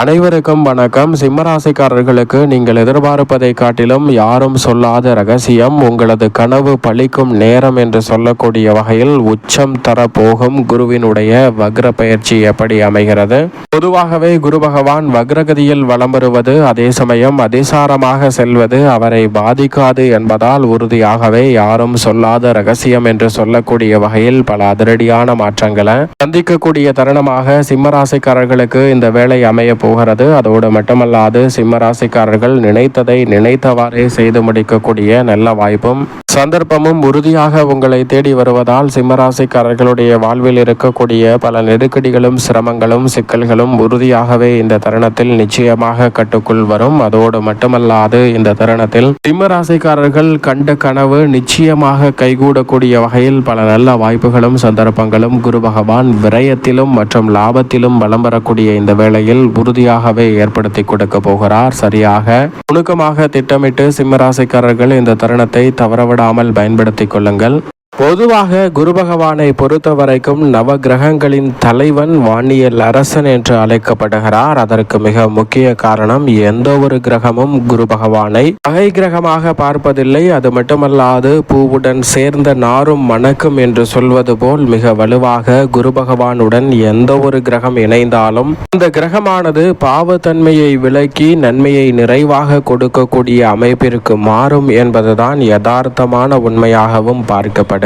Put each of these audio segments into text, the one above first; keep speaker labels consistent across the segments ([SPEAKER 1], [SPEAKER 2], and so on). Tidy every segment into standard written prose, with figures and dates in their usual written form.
[SPEAKER 1] அனைவருக்கும் வணக்கம். சிம்மராசிக்காரர்களுக்கு நீங்கள் எதிர்பார்ப்பதை காட்டிலும் யாரும் சொல்லாத ரகசியம் உங்களது கனவு பலிக்கும் நேரம் என்று சொல்லக்கூடிய வகையில் உச்சம் தர போகும் குருவினுடைய வக்ர பயிற்சி எப்படி அமைகிறது? பொதுவாகவே குரு பகவான் வக்ரகதியில் வலம் வருவது, அதே சமயம் அதிசாரமாக செல்வது அவரை பாதிக்காது என்பதால் உறுதியாகவே யாரும் சொல்லாத ரகசியம் என்று சொல்லக்கூடிய வகையில் பல அதிரடியான மாற்றங்களை சந்திக்கக்கூடிய தருணமாக சிம்மராசிக்காரர்களுக்கு இந்த வேலை அமைய போகிறது. அதோடு மட்டுமல்லாது சிம்மராசிக்காரர்கள் நினைத்ததை நினைத்தவாறே செய்து முடிக்கக்கூடிய நல்ல வாய்ப்பும் சந்தர்ப்பமும் உறுதியாக உங்களை தேடி வருவதால் சிம்மராசிக்காரர்களுடைய வாழ்வில் இருக்கக்கூடிய பல நெருக்கடிகளும் சிரமங்களும் சிக்கல்களும் உறுதியாகவே இந்த தருணத்தில் நிச்சயமாக கட்டுக்குள் வரும். அதோடு மட்டுமல்லாது இந்த தருணத்தில் சிம்மராசிக்காரர்கள் கண்ட கனவு நிச்சயமாக கைகூடக்கூடிய வகையில் பல நல்ல வாய்ப்புகளும் சந்தர்ப்பங்களும் குரு பகவான் விரயத்திலும் மற்றும் லாபத்திலும் வலம் வரக்கூடிய இந்த வேளையில் உறுதியாகவே ஏற்படுத்தி கொடுக்க போகிறார். சரியாக நுணுக்கமாக திட்டமிட்டு சிம்மராசிக்காரர்கள் இந்த தருணத்தை தவறவிடாமல் பயன்படுத்திக் கொள்ளுங்கள். பொதுவாக குரு பகவானை பொறுத்த வரைக்கும் நவ கிரகங்களின் தலைவன் வானியல் அரசன் என்று அழைக்கப்படுகிறார். அதற்கு மிக முக்கிய காரணம் எந்த ஒரு கிரகமும் குரு பகவானை பகை கிரகமாக பார்ப்பதில்லை. அது மட்டுமல்லாது பூவுடன் சேர்ந்த நாரும் மணக்கும் என்று சொல்வது போல் மிக வலுவாக குரு பகவானுடன் எந்த ஒரு கிரகம் இணைந்தாலும் அந்த கிரகமானது பாவத்தன்மையை விலக்கி நன்மையை நிறைவாக கொடுக்கக்கூடிய அமைப்பிற்கு மாறும் என்பதுதான் யதார்த்தமான உண்மையாகவும் பார்க்கப்படுகிறது.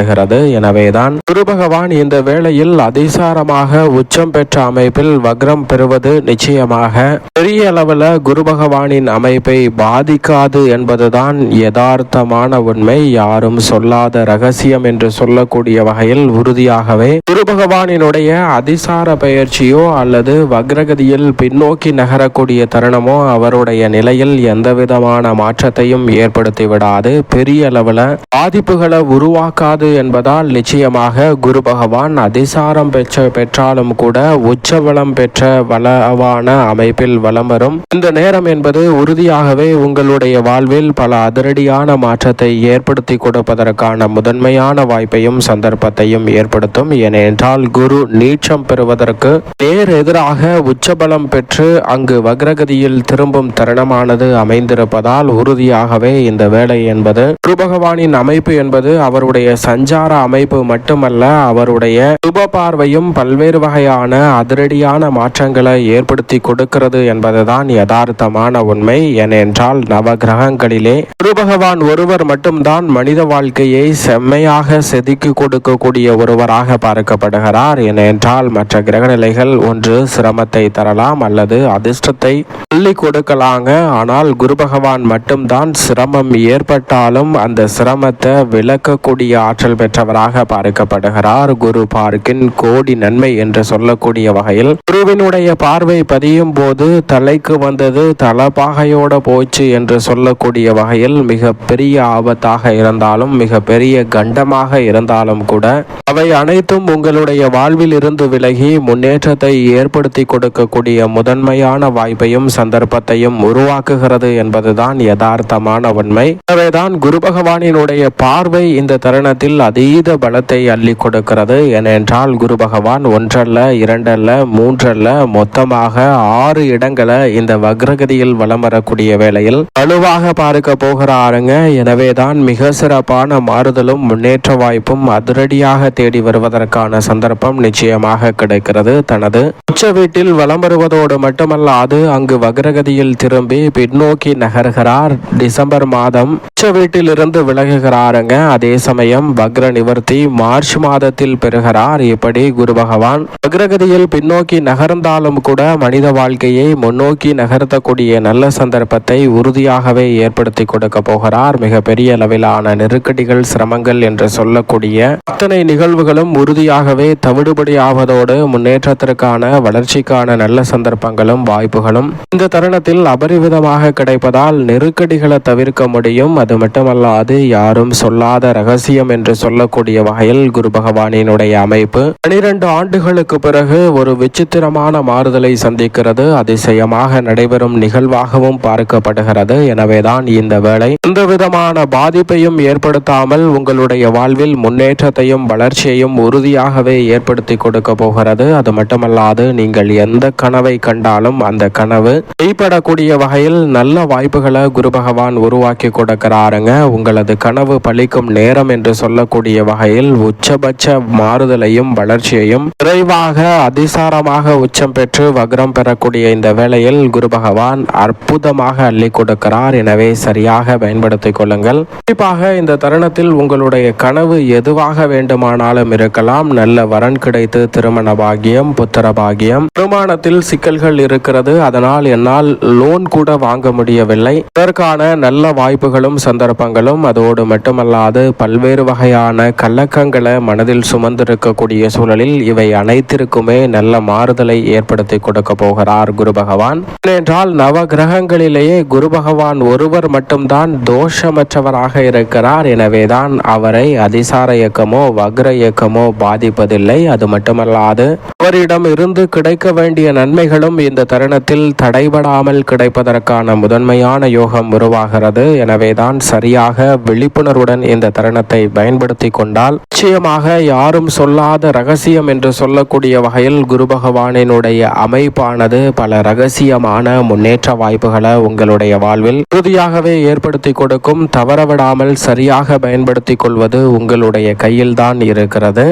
[SPEAKER 1] எனவேதான் குரு பகவான் இந்த வேளையில் அதிசாரமாக உச்சம் பெற்ற அமைப்பில் வக்ரம் பெறுவது நிச்சயமாக பெரிய அளவில் குரு பகவானின் அமைப்பை பாதிக்காது என்பதுதான் யதார்த்தமான உண்மை. யாரும் சொல்லாத ரகசியம் என்று சொல்லக்கூடிய வகையில் உறுதியாகவே குரு பகவானினுடைய அதிசார பயிற்சியோ அல்லது வக்ரகதியில் பின்னோக்கி நகரக்கூடிய தருணமோ அவருடைய நிலையில் எந்தவிதமான மாற்றத்தையும் ஏற்படுத்தி விடாது, பெரிய அளவில் பாதிப்புகளை உருவாக்காது என்பதால் நிச்சயமாக குரு பகவான் அதிசாரம் பெற்றாலும் கூட உச்சபலம் பெற்ற வளவான அமைப்பில் வலம் வரும் இந்த நேரம் என்பது உறுதியாகவே உங்களுடைய வாழ்வில் பல அதிரடியான மாற்றத்தை ஏற்படுத்தி கொடுப்பதற்கான முதன்மையான வாய்ப்பையும் சந்தர்ப்பத்தையும் ஏற்படுத்தும். ஏனென்றால் குரு நீச்சம் பெறுவதற்கு நேர் எதிராக உச்சபலம் பெற்று அங்கு வக்ரகதியில் திரும்பும் தருணமானது அமைந்திருப்பதால் உறுதியாகவே இந்த வேலை என்பது குரு பகவானின் அமைப்பு என்பது அவருடைய சஞ்சார அமைப்பு மட்டுமல்ல, அவருடைய சுப பார்வையும் பல்வேறு வகையான அதிரடியான மாற்றங்களை ஏற்படுத்தி கொடுக்கிறது என்பதுதான் யதார்த்தமான உண்மை. ஏனென்றால் நவ கிரகங்களிலே குரு பகவான் ஒருவர் மட்டும்தான் மனித வாழ்க்கையை செம்மையாக செதுக்கி கொடுக்கக்கூடிய ஒருவராக பார்க்கப்படுகிறார். ஏனென்றால் மற்ற கிரகநிலைகள் ஒன்று சிரமத்தை தரலாம் அல்லது அதிர்ஷ்டத்தை அள்ளி கொடுக்கலாங்க. ஆனால் குரு பகவான் மட்டும்தான் சிரமம் ஏற்பட்டாலும் அந்த சிரமத்தை விளக்கக்கூடிய ஆற்றல் பெற்றவராக பார்க்கப்படுகிறார். குரு பார்க்கின் கோடி நன்மை என்று சொல்லக்கூடிய வகையில் குருவினுடைய பார்வை பதியும் போது தலைக்கு வந்தது தலப்பாகையோட போச்சு என்று சொல்லக்கூடிய வகையில் மிக பெரிய ஆபத்தாக இருந்தாலும் மிக பெரிய கண்டமாக இருந்தாலும் கூட அவை அனைத்தும் உங்களுடைய வாழ்வில் இருந்து விலகி முன்னேற்றத்தை ஏற்படுத்தி கொடுக்கக்கூடிய முதன்மையான வாய்ப்பையும் சந்தர்ப்பத்தையும் உருவாக்குகிறது என்பதுதான் யதார்த்தமான உண்மை. எனவேதான் குரு பகவானினுடைய பார்வை இந்த தருணத்தில் அதீத பலத்தை அள்ளி கொடுக்கிறது. ஏனென்றால் குரு பகவான் ஒன்றல்ல இரண்டல்ல மூன்றல்ல மொத்தமாக 6 இடங்களை இந்த வக்ரகதியில் வலம் வரக்கூடிய வேளையில் வலுவாக பார்க்க போகிறாருங்க. எனவேதான் மிக சிறப்பான மாறுதலும் முன்னேற்ற வாய்ப்பும் அதிரடியாக தேடி வருவதற்கான சந்தர்ப்பம் நிச்சயமாக கிடைக்கிறது. தனது உச்ச வீட்டில் வலம் வருவதோடு மட்டுமல்லாது அங்கு வக்ரகதியில் திரும்பி பின்னோக்கி நகர்கிறார். டிசம்பர் மாதம் உச்ச வீட்டில் இருந்து விலகுகிறாருங்க. அதே சமயம் வக்ர நிவர்த்தி மார்ச் மாதத்தில் பெறுகிறார். இப்படி குரு பகவான் வக்ரகதியில் பின்னோக்கி நகர்ந்தாலும் கூட மனித வாழ்க்கையை முன்னோக்கி நகர்த்தக்கூடிய நல்ல சந்தர்ப்பத்தை உறுதியாகவே ஏற்படுத்தி கொடுக்க போகிறார். மிக பெரிய அளவிலான நெருக்கடிகள் சிரமங்கள் என்று சொல்லக்கூடிய அத்தனை நிகழ்வுகளும் உறுதியாகவே தவிடுபடியாவதோடு முன்னேற்றத்திற்கான வளர்ச்சிக்கான நல்ல சந்தர்ப்பங்களும் வாய்ப்புகளும் இந்த தருணத்தில் அபரிவிதமாக கிடைப்பதால் நெருக்கடிகளை தவிர்க்க முடியும். அது மட்டுமல்லாது யாரும் சொல்லாத ரகசியம் என்று என்று சொல்லக்கூடிய வகையில் குரு பகவானினுடைய அமைப்பு 12 ஆண்டுகளுக்கு பிறகு ஒரு விசித்திரமான மாறுதலை சந்திக்கிறது. அதிசயமாக நடைபெறும் நிகழ்வாகவும் பார்க்கப்படுகிறது. எனவேதான் இந்த வேளை எந்த விதமான பாதிப்பையும் ஏற்படுத்தாமல் உங்களுடைய வாழ்வில் முன்னேற்றத்தையும் வளர்ச்சியையும் உறுதியாகவே ஏற்படுத்தி கொடுக்க போகிறது. அது மட்டுமல்லாது நீங்கள் எந்த கனவை கண்டாலும் அந்த கனவு மெய்ப்படக்கூடிய வகையில் நல்ல வாய்ப்புகளை குரு பகவான் உருவாக்கி கொடுக்கிறாருங்க. உங்களது கனவு பலிக்கும் நேரம் என்று சொல்லக்கூடிய வகையில் உச்சபட்ச மாறுதலையும் வளர்ச்சியையும் விரைவாக அதிசாரமாக உச்சம் பெற்று வக்ரம் பெறக்கூடிய இந்த வேளையில் குரு பகவான் அற்புதமாக அள்ளி கொடுக்கிறார். எனவே சரியாக பயன்படுத்திக் கொள்ளுங்கள். குறிப்பாக இந்த தருணத்தில் உங்களுடைய கனவு எதுவாக வேண்டுமானாலும் இருக்கலாம். நல்ல வரன் கிடைத்து திருமண பாகியம், புத்திர பாகியம், வருமானத்தில் சிக்கல்கள் இருக்கிறது, அதனால் என்னால் லோன் கூட வாங்க முடியவில்லை, இதற்கான நல்ல வாய்ப்புகளும் சந்தர்ப்பங்களும், அதோடு மட்டுமல்லாது பல்வேறு வகையான கலக்கங்களை மனதில் சுமந்திருக்கக்கூடிய சூழலில் இவை அனைத்திற்குமே நல்ல மாறுதலை ஏற்படுத்தி கொடுக்க போகிறார் குரு பகவான். ஏனென்றால் நவ கிரகங்களிலேயே குரு பகவான் ஒருவர் மட்டும்தான் தோஷமற்றவராக இருக்கிறார். எனவேதான் அவரை அதிசார இயக்கமோ வக்ர இயக்கமோ பாதிப்பதில்லை. அது மட்டுமல்லாது அவரிடம் இருந்து கிடைக்க வேண்டிய நன்மைகளும் இந்த தருணத்தில் தடைபடாமல் கிடைப்பதற்கான முதன்மையான யோகம் உருவாகிறது. எனவேதான் சரியாக விழிப்புணர்வுடன் இந்த தருணத்தை பயன்படுத்தி கொண்டால் நிச்சயமாக யாரும் சொல்லாத ரகசியம் என்று சொல்லக்கூடிய வகையில் குரு பகவானினுடைய அமைப்பானது பல ரகசியமான முன்னேற்ற வாய்ப்புகளை உங்களுடைய வாழ்வில் உறுதியாகவே ஏற்படுத்தி கொடுக்கும். தவறவிடாமல் சரியாக பயன்படுத்தி கொள்வது உங்களுடைய கையில்தான் இருக்கிறது.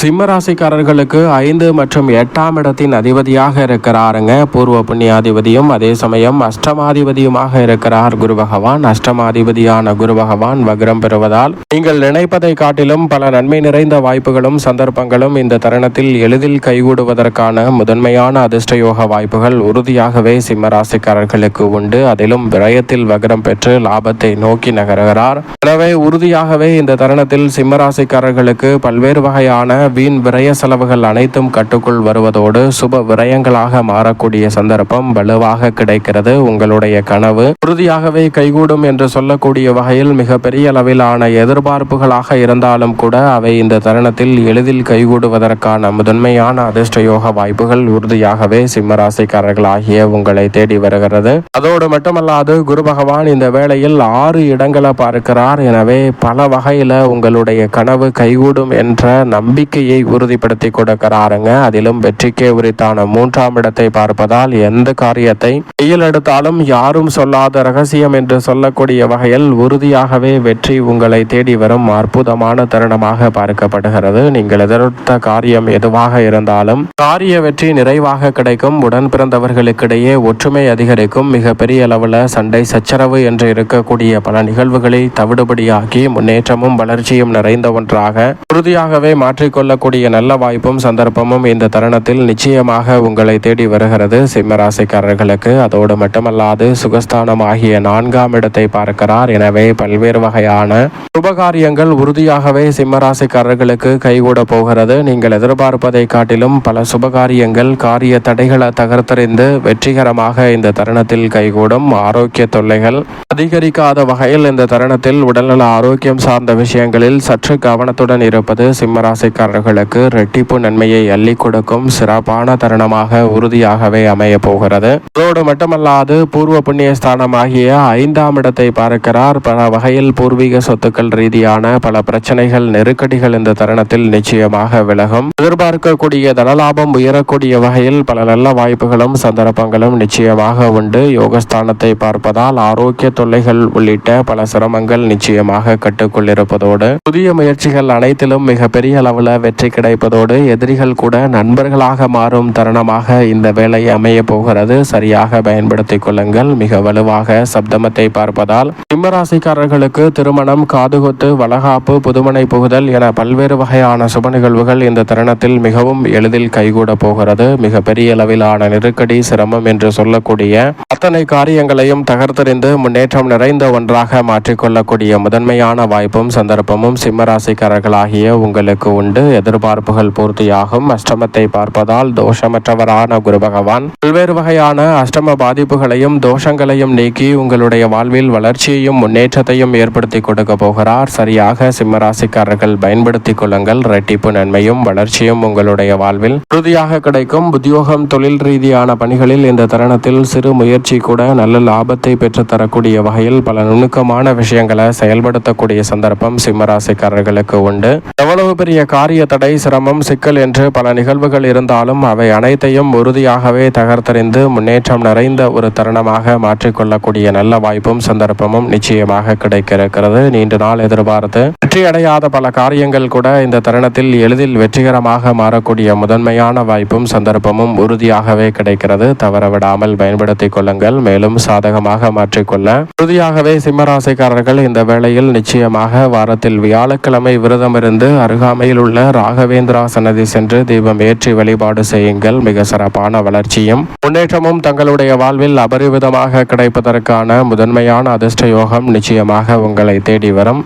[SPEAKER 1] சிம்மராசிக்காரர்களுக்கு 5 மற்றும் 8ஆம் இடத்தின் அதிபதியாக இருக்கிறாருங்க. பூர்வ புண்ணியாதிபதியும் அதே சமயம் அஷ்டமாதிபதியுமாக இருக்கிறார் குரு பகவான். அஷ்டமாதிபதியான குரு பகவான் வக்ரம் பெறுவதால் நீங்கள் நினைப்பதை காட்டிலும் பல நன்மை நிறைந்த வாய்ப்புகளும் சந்தர்ப்பங்களும் இந்த தருணத்தில் எளிதில் கைகூடுவதற்கான முதன்மையான அதிர்ஷ்டயோக வாய்ப்புகள் உறுதியாகவே சிம்மராசிக்காரர்களுக்கு உண்டு. அதிலும் விரயத்தில் வக்ரம் பெற்று லாபத்தை நோக்கி நகர்கிறார். எனவே உறுதியாகவே இந்த தருணத்தில் சிம்மராசிக்காரர்களுக்கு பல்வேறு வகையான வீண் விரய செலவுகள் அனைத்தும் கட்டுக்குள் வருவதோடு சுப விரயங்களாக மாறக்கூடிய சந்தர்ப்பம் வலுவாக கிடைக்கிறது. உங்களுடைய கனவு உறுதியாகவே கைகூடும் என்று சொல்லக்கூடிய வகையில் மிகப்பெரிய அளவிலான எதிர்பார்ப்புகளாக இருந்தாலும் கூட அவை இந்த தருணத்தில் எளிதில் கைகூடுவதற்கான முதன்மையான அதிர்ஷ்டயோக வாய்ப்புகள் உறுதியாகவே சிம்மராசிக்காரர்களாகிய உங்களை தேடி வருகிறது. அதோடு மட்டுமல்லாது குரு பகவான் இந்த வேளையில் 6 இடங்களை பார்க்கிறார். எனவே பல வகையில உங்களுடைய கனவு கைகூடும் என்ற நம்பிக்கையை உறுதிப்படுத்தி கொடுக்கிறாருங்க. அதிலும் வெற்றிக்கே உரித்தான 3ஆம் இடத்தை பார்ப்பதால் எந்த காரியத்தை கையில் எடுத்தாலும் யாரும் சொல்லாத ரகசியம் என்று சொல்லக்கூடிய வகையில் உறுதியாகவே வெற்றி உங்களை தேடி வரும் அற்புதமான தருணமாக பார்க்கப்படுகிறது. நீங்கள் எதிர்த்த காரியம் எதுவாக இருந்தாலும் காரிய வெற்றி நிறைவாக கிடைக்கும். உடன் பிறந்தவர்களுக்கிடையே ஒற்றுமை அதிகரிக்கும். மிக பெரிய அளவில் சண்டை சச்சரவு என்று இருக்கக்கூடிய பல நிகழ்வுகளை தவிடுபடியாக்கி முன்னேற்றமும் வளர்ச்சியும் நிறைந்த ஒன்றாக உறுதியாகவே மாற்றிக்கொள்ளக்கூடிய நல்ல வாய்ப்பும் சந்தர்ப்பமும் இந்த தருணத்தில் நிச்சயமாக உங்களை தேடி வருகிறது சிம்மராசிக்காரர்களுக்கு. அதோடு மட்டுமல்லாது சுகஸ்தானம் ஆகிய 4ஆம் இடத்தை பார்க்கிறார். எனவே பல்வேறு வகையான சுபகாரியங்கள் உறுதியாகவே சிம்மராசிக்காரர்களுக்கு கைகூட போகிறது. நீங்கள் எதிர்பார்ப்பதை காட்டிலும் பல சுபகாரியங்கள் காரிய தடைகளை தகர்த்தறிந்து வெற்றிகரமாக இந்த தருணத்தில் கைகூடும். ஆரோக்கிய தொல்லைகள் அதிகரிக்காத வகையில் இந்த தருணத்தில் உடல்நல ஆரோக்கியம் சார்ந்த விஷயங்களில் சற்று கவனத்துடன் இருப்பது சிம்மராசிக்காரர்களுக்கு இரட்டிப்பு நன்மையை அள்ளி கொடுக்கும் சிறப்பான தருணமாக உறுதியாகவே அமைய போகிறது. அதோடு மட்டுமல்லாது பூர்வ புண்ணிய ஸ்தானம் ஆகிய 5ஆம் இடத்தை பார்க்கிறார். பல வகையில் பூர்வீக சொத்துக்கள் ரீதியான பல பிரச்சனைகள் நெருக்கடிகள் இந்த தருணத்தில் நிச்சயமாக விலகும். எதிர்பார்க்கக்கூடிய தனலாபம் உயரக்கூடிய வகையில் பல நல்ல வாய்ப்புகளும் சந்தர்ப்பங்களும் நிச்சயமாக உண்டு. யோகஸ்தானத்தை பார்ப்பதால் ஆரோக்கிய தொல்லைகள் உள்ளிட்ட பல சிரமங்கள் நிச்சயமாக கட்டுக்குள் இருப்பதோடு புதிய முயற்சிகள் அனைத்திலும் மிக பெரிய அளவில் வெற்றி கிடைப்பதோடு எதிரிகள் கூட நண்பர்களாக மாறும் தருணமாக இந்த வேலை அமைய போகிறது. சரியாக பயன்படுத்திக் கொள்ளுங்கள். மிக வலுவாக சப்தமத்தை பார்ப்பதால் சிம்மராசிக்காரர்களுக்கு திருமணம், காதுகுத்து, வளகாப்பு, புதுமனை புகுதல் என பல்வேறு வகையான சுப நிகழ்வுகள் இந்த தருணத்தில் மிகவும் எளிதில் கைகூட போகிறது. மிக பெரிய அளவிலான நெருக்கடி, சிரமம் என்று சொல்லக்கூடிய அத்தனை காரியங்களையும் தகர்த்தெறிந்து முன்னேற்றம் நிறைந்த ஒன்றாக மாற்றிக்கொள்ளக்கூடிய முதன்மையான வாய்ப்பும் சந்தர்ப்பமும் சிம்மராசிக்காரர்களாகிய உங்களுக்கு உண்டு. எதிர்பார்ப்புகள் பூர்த்தியாகும். அஷ்டம அஷ்டமத்தை பார்ப்பதால் தோஷமற்றவரான குரு பகவான் பல்வேறு வகையான அஷ்டம பாதிப்புகளையும் தோஷங்களையும் நீக்கி உங்களுடைய வாழ்வில் வளர்ச்சியையும் முன்னேற்றத்தையும் ஏற்படுத்தி கொடுக்க போகிறார். சரியாக சிம்மராசிக்காரர்கள் பயன்படுத்திக் கொள்ளுங்கள். இரட்டிப்பு நன்மையும் வளர்ச்சியும் உங்களுடைய வாழ்வில் உறுதியாக கிடைக்கும். உத்தியோகம், தொழில் ரீதியான பணிகளில் இந்த தருணத்தில் சிறு முயற்சி கூட நல்ல லாபத்தை பெற்று தரக்கூடிய வகையில் பல நுணுக்கமான விஷயங்களை செயல்படுத்தக்கூடிய சந்தர்ப்பம் சிம்மராசிக்காரர்களுக்கு உண்டு. எவ்வளவு பெரிய காரிய தடை, சிரமம், சிக்கல் என்று பல நிகழ்வுகள் இருந்தாலும் அவை அனைத்தையும் உறுதியாகவே தகர்த்தறிந்து முன்னேற்றம் நிறைந்த ஒரு தருணமாக மாற்றிக்கொள்ளக்கூடிய நல்ல வாய்ப்பும் சந்தர்ப்பமும் நிச்சயமாக கிடைக்க இருக்கிறது. நீண்ட நாள் எதிர்பார்த்து வெற்றியடையாத பல காரியங்கள் கூட இந்த தருணத்தில் எளிதில் வெற்றிகரமாக மாறக்கூடிய முதன்மையான வாய்ப்பும் சந்தர்ப்பமும் உறுதியாகவே கிடைக்கிறது. தவறவிடாமல் பயன்படுத்திக் கொள்ளுங்கள். மேலும் சாதகமாக மாற்றிக்கொள்ள உறுதியாகவே சிம்மராசிக்காரர்கள் இந்த வேளையில் நிச்சயமாக வாரத்தில் வியாழக்கிழமை விரதமிருந்து அருகாமையில் உள்ள ராகவேந்திரா சன்னதி சென்று தீபம் ஏற்றி வழிபாடு செய்யுங்கள். மிக சிறப்பான வளர்ச்சியும் முன்னேற்றமும் தங்களுடைய வாழ்வில் அபரிவிதமாக கிடைப்பதற்கான முதன்மையான அதிர்ஷ்ட யோகம் நிச்சயமாக உங்களை தேடி வரும்.